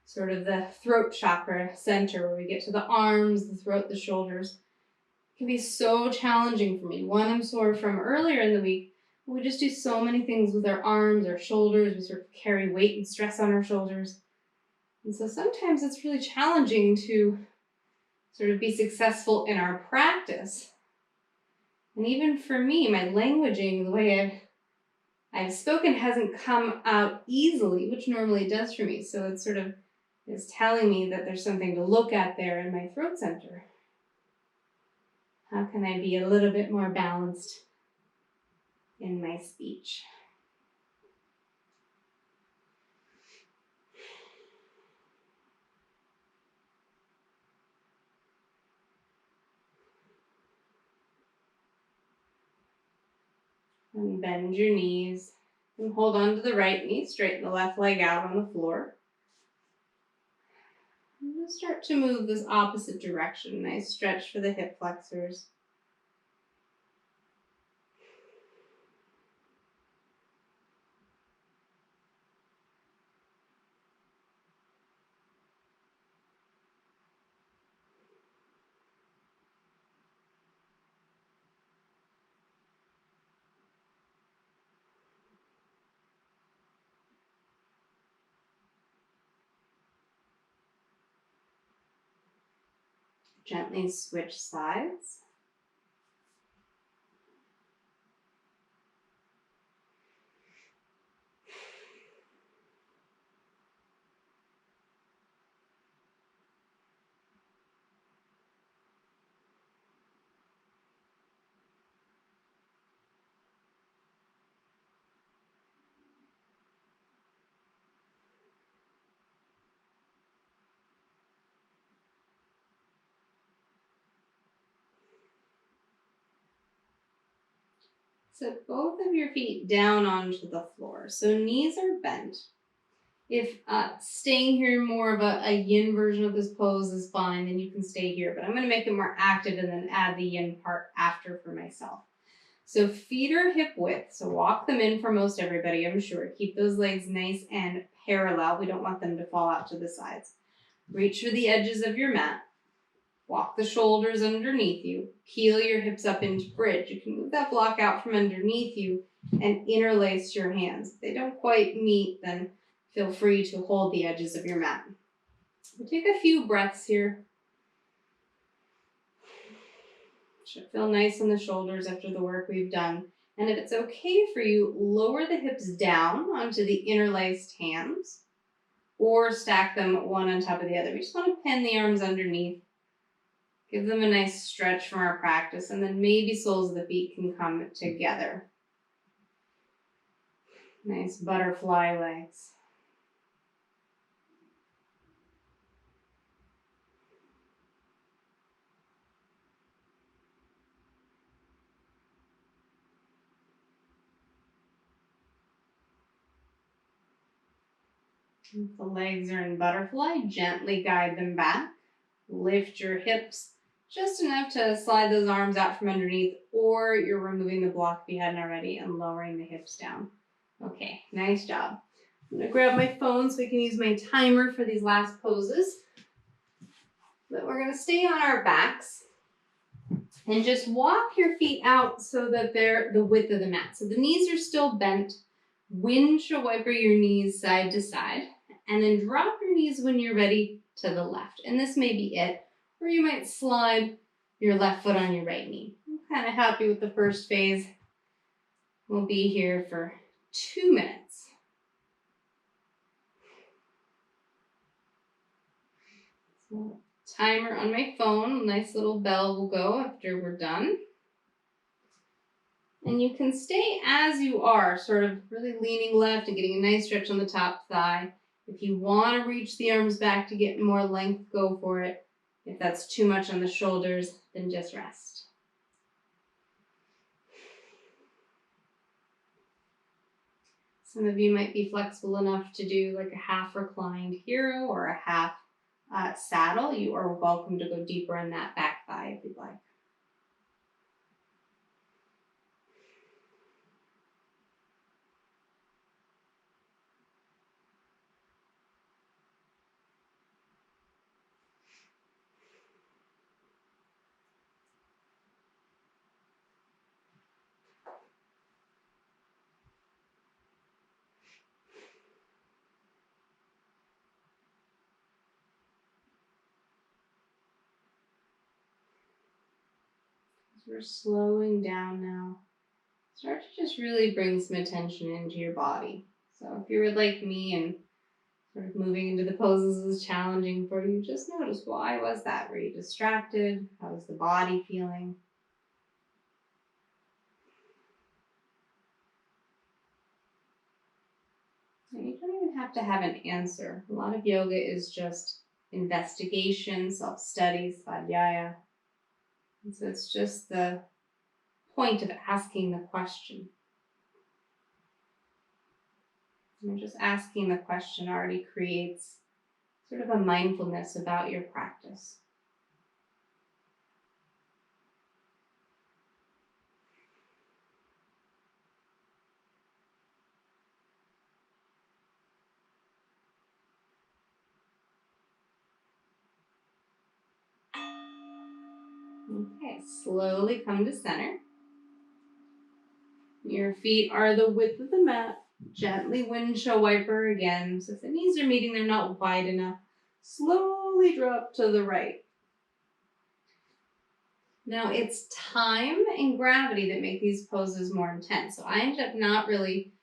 sort of the throat chakra center, where we get to the arms, the throat, the shoulders, it can be so challenging for me. One, I'm sore from earlier in the week. We just do so many things with our arms, our shoulders. We sort of carry weight and stress on our shoulders. And so sometimes it's really challenging to sort of be successful in our practice. And even for me, my languaging, the way I've spoken hasn't come out easily, which normally does for me. So it sort of is telling me that there's something to look at there in my throat center. How can I be a little bit more balanced in my speech? And bend your knees and hold on to the right knee, straighten the left leg out on the floor. And just start to move this opposite direction. Nice stretch for the hip flexors. Gently switch sides. Set both of your feet down onto the floor. So knees are bent. If staying here more of a yin version of this pose is fine, then you can stay here. But I'm going to make it more active and then add the yin part after for myself. So feet are hip width. So walk them in for most everybody, I'm sure. Keep those legs nice and parallel. We don't want them to fall out to the sides. Reach for the edges of your mat. Walk the shoulders underneath you. Peel your hips up into bridge. You can move that block out from underneath you and interlace your hands. If they don't quite meet, then feel free to hold the edges of your mat. We'll take a few breaths here. Should feel nice on the shoulders after the work we've done. And if it's okay for you, lower the hips down onto the interlaced hands or stack them one on top of the other. We just want to pin the arms underneath. Give them a nice stretch from our practice, and then maybe soles of the feet can come together. Nice butterfly legs. If the legs are in butterfly, gently guide them back. Lift your hips just enough to slide those arms out from underneath, or you're removing the block if you hadn't already and lowering the hips down. Okay, nice job. I'm gonna grab my phone so we can use my timer for these last poses. But we're gonna stay on our backs and just walk your feet out so that they're the width of the mat. So the knees are still bent. Windshield wiper your knees side to side, and then drop your knees when you're ready to the left. And this may be it, or you might slide your left foot on your right knee. I'm kind of happy with the first phase. We'll be here for 2 minutes. So, timer on my phone, a nice little bell will go after we're done. And you can stay as you are, sort of really leaning left and getting a nice stretch on the top thigh. If you want to reach the arms back to get more length, go for it. If that's too much on the shoulders, then just rest. Some of you might be flexible enough to do like a half reclined hero or a half saddle. You are welcome to go deeper in that back thigh if you'd like. We're slowing down now. Start to just really bring some attention into your body. So if you're like me and sort of moving into the poses is challenging for you, just notice, why was that? Were you distracted? How was the body feeling? And you don't even have to have an answer. A lot of yoga is just investigation, self-study, svadhyaya. And so it's just the point of asking the question. And just asking the question already creates sort of a mindfulness about your practice. Okay, slowly come to center. Your feet are the width of the mat. Gently windshield wiper again. So if the knees are meeting, they're not wide enough. Slowly drop to the right. Now it's time and gravity that make these poses more intense. So I ended up not really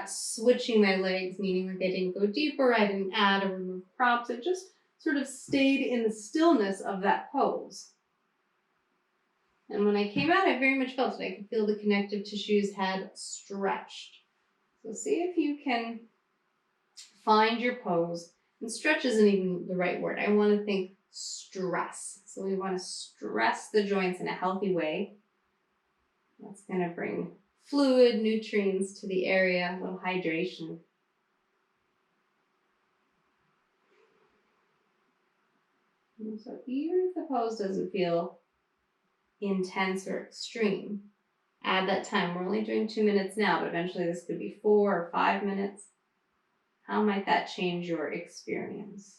switching my legs, meaning like I didn't go deeper, I didn't add or remove props. It just sort of stayed in the stillness of that pose. And when I came out, I very much felt it. I could feel the connective tissues had stretched. So see if you can find your pose. And stretch isn't even the right word. I want to think stress. So we want to stress the joints in a healthy way. That's going to bring fluid, nutrients to the area, a little hydration. And so even if the pose doesn't feel intense or extreme, add that time. We're only doing 2 minutes now, but eventually this could be 4 or 5 minutes. How might that change your experience?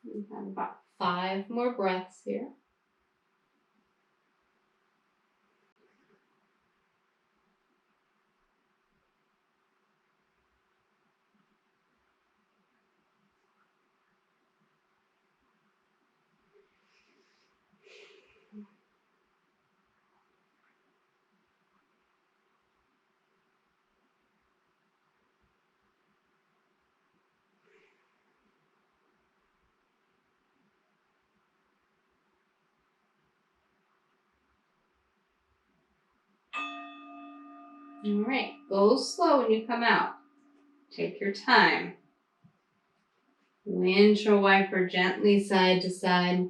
We have about 5 more breaths here. All right, go slow when you come out. Take your time. Windshield wiper gently side to side.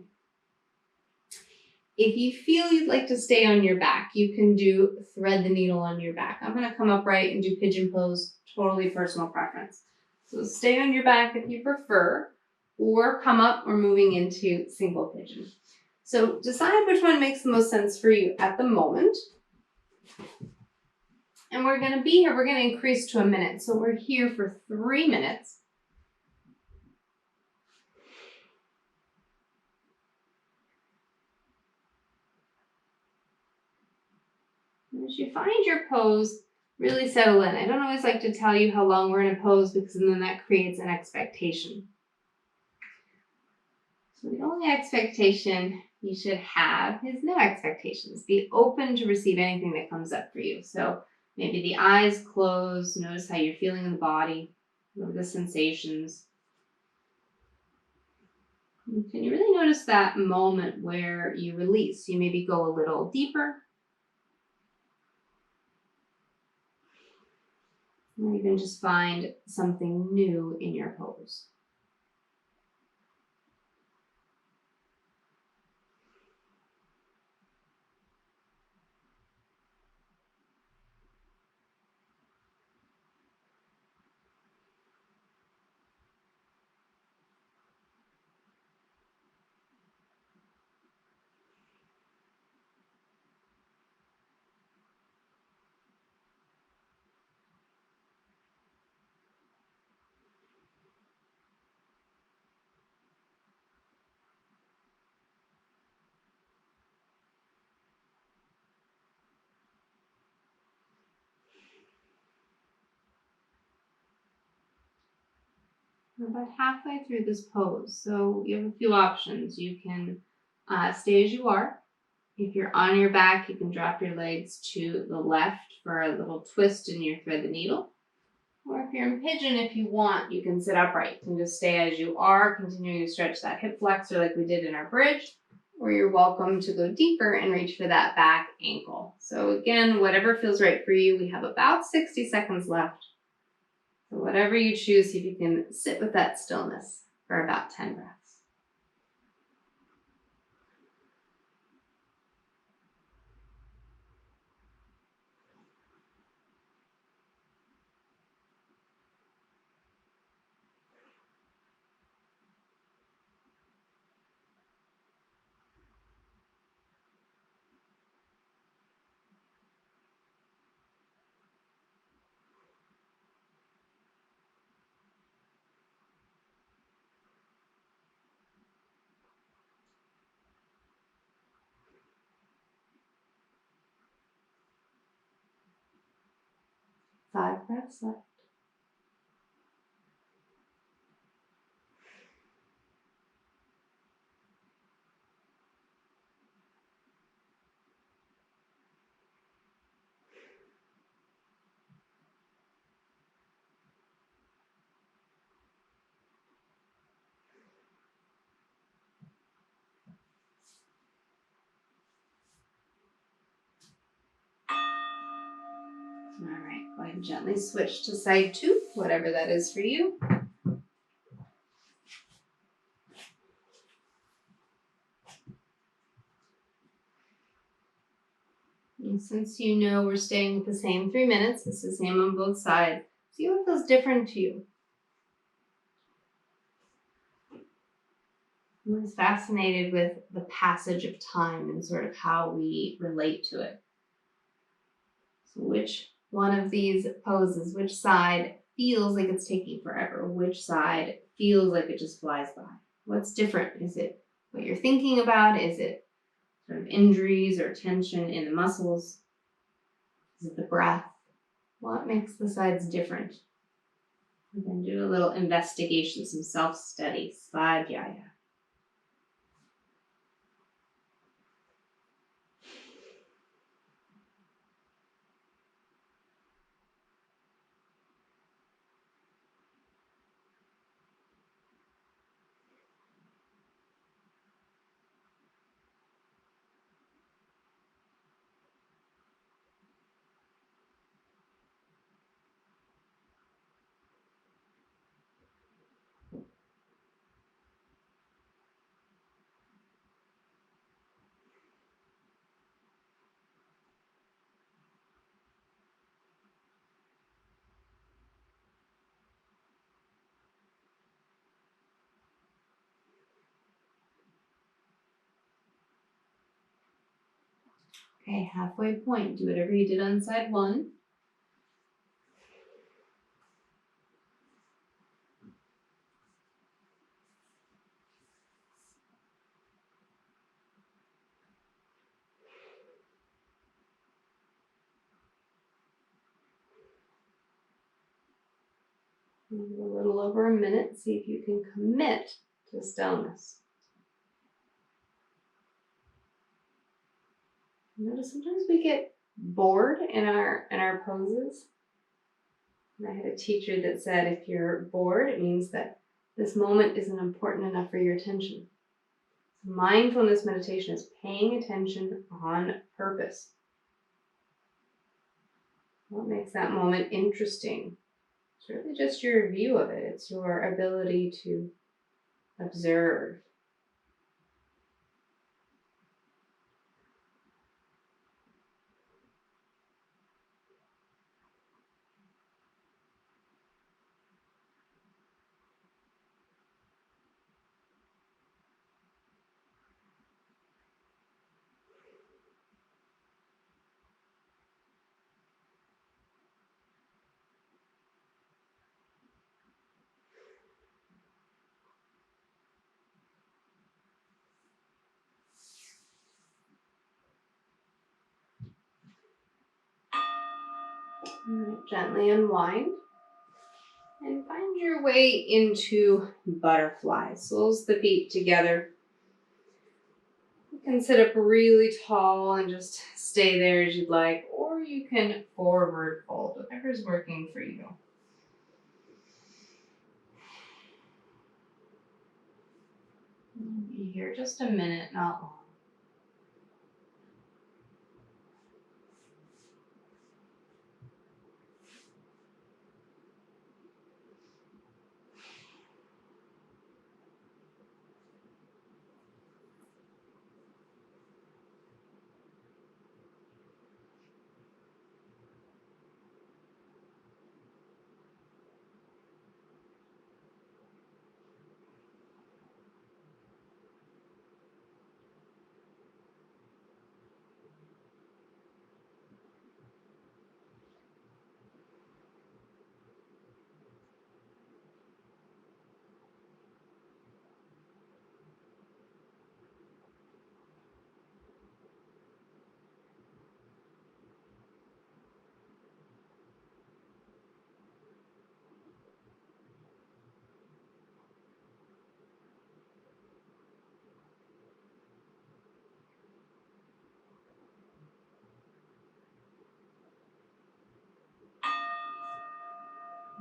If you feel you'd like to stay on your back, you can do thread the needle on your back. I'm going to come upright and do pigeon pose, totally personal preference. So stay on your back if you prefer, or come up or moving into single pigeon. So decide which one makes the most sense for you at the moment. And we're going to be here, we're going to increase to a minute. So we're here for 3 minutes. And as you find your pose, really settle in. I don't always like to tell you how long we're in a pose because then that creates an expectation. So the only expectation you should have is no expectations. Be open to receive anything that comes up for you. So maybe the eyes close, notice how you're feeling in the body, what are the sensations. And can you really notice that moment where you release? You maybe go a little deeper, or even just find something new in your pose. We're about halfway through this pose, so you have a few options. You can stay as you are. If you're on your back, you can drop your legs to the left for a little twist in your thread the needle. Or if you're in pigeon, if you want, you can sit upright and just stay as you are, continuing to stretch that hip flexor like we did in our bridge. Or you're welcome to go deeper and reach for that back ankle. So again, whatever feels right for you. We have about 60 seconds left. So whatever you choose, see if you can sit with that stillness for about 10 breaths. Five breaths left. All right, go ahead and gently switch to side two, whatever that is for you. And since you know we're staying with the same 3 minutes, it's the same on both sides. See what feels different to you. I'm always fascinated with the passage of time and sort of how we relate to it. So which one of these poses, which side feels like it's taking forever? Which side feels like it just flies by? What's different? Is it what you're thinking about? Is it sort of injuries or tension in the muscles? Is it the breath? What makes the sides different? And then do a little investigation, some self-study. Svadhyaya. Okay, halfway point. Do whatever you did on side one. A little over a minute. See if you can commit to stillness. Notice sometimes we get bored in our poses. And I had a teacher that said if you're bored, it means that this moment isn't important enough for your attention. So mindfulness meditation is paying attention on purpose. What makes that moment interesting? It's really just your view of it. It's your ability to observe. Gently unwind and find your way into butterfly. Soles the feet together. You can sit up really tall and just stay there as you'd like, or you can forward fold, whatever's working for you. Be here just a minute, not long.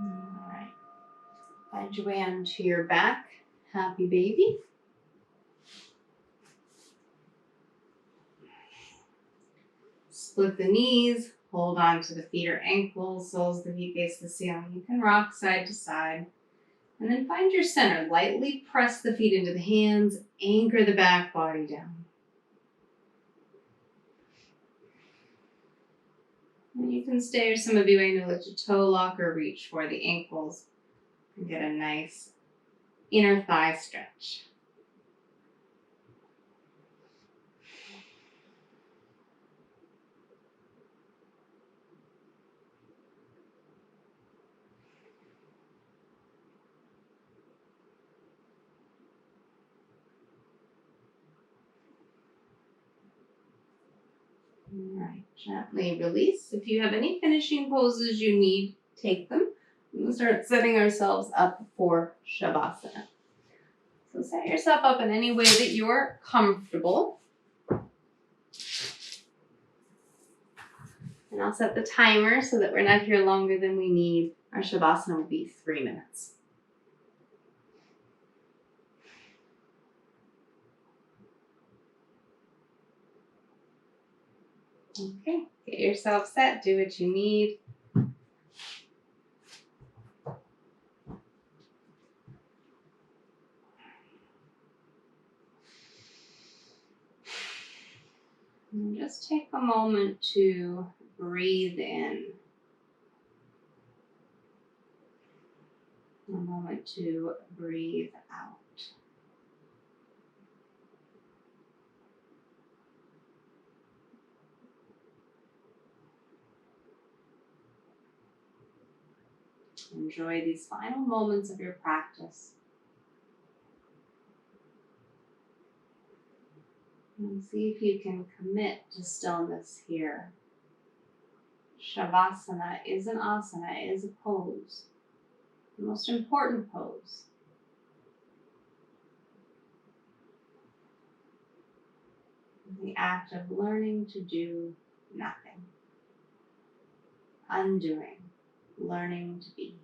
All right. Find your way onto your back. Happy baby. Split the knees. Hold on to the feet or ankles. Soles of the feet face the ceiling. You can rock side to side. And then find your center. Lightly press the feet into the hands. Anchor the back body down. And you can stay, or some of you may know, let your toe lock or reach for the ankles and get a nice inner thigh stretch. All right, gently release. If you have any finishing poses you need, take them. We'll start setting ourselves up for Shavasana. So set yourself up in any way that you're comfortable. And I'll set the timer so that we're not here longer than we need. Our Shavasana will be 3 minutes. Okay, get yourself set, do what you need. And just take a moment to breathe in. A moment to breathe out. Enjoy these final moments of your practice. And see if you can commit to stillness here. Shavasana is an asana, it is a pose. the most important pose. The act of learning to do nothing. Undoing. Learning to be.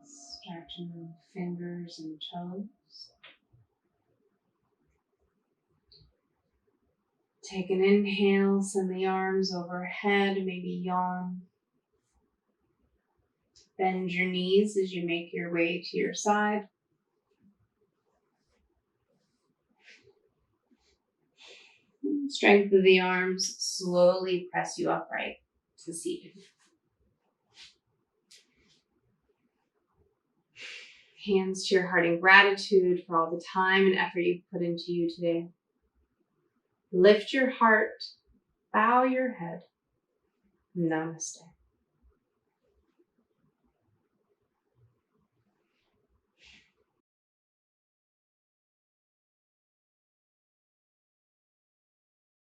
Start to move fingers and toes. Take an inhale, send the arms overhead, maybe yawn. Bend your knees as you make your way to your side. Strength of the arms, slowly press you upright to seated. Hands to your heart in gratitude for all the time and effort you've put into you today. Lift your heart, bow your head. Namaste.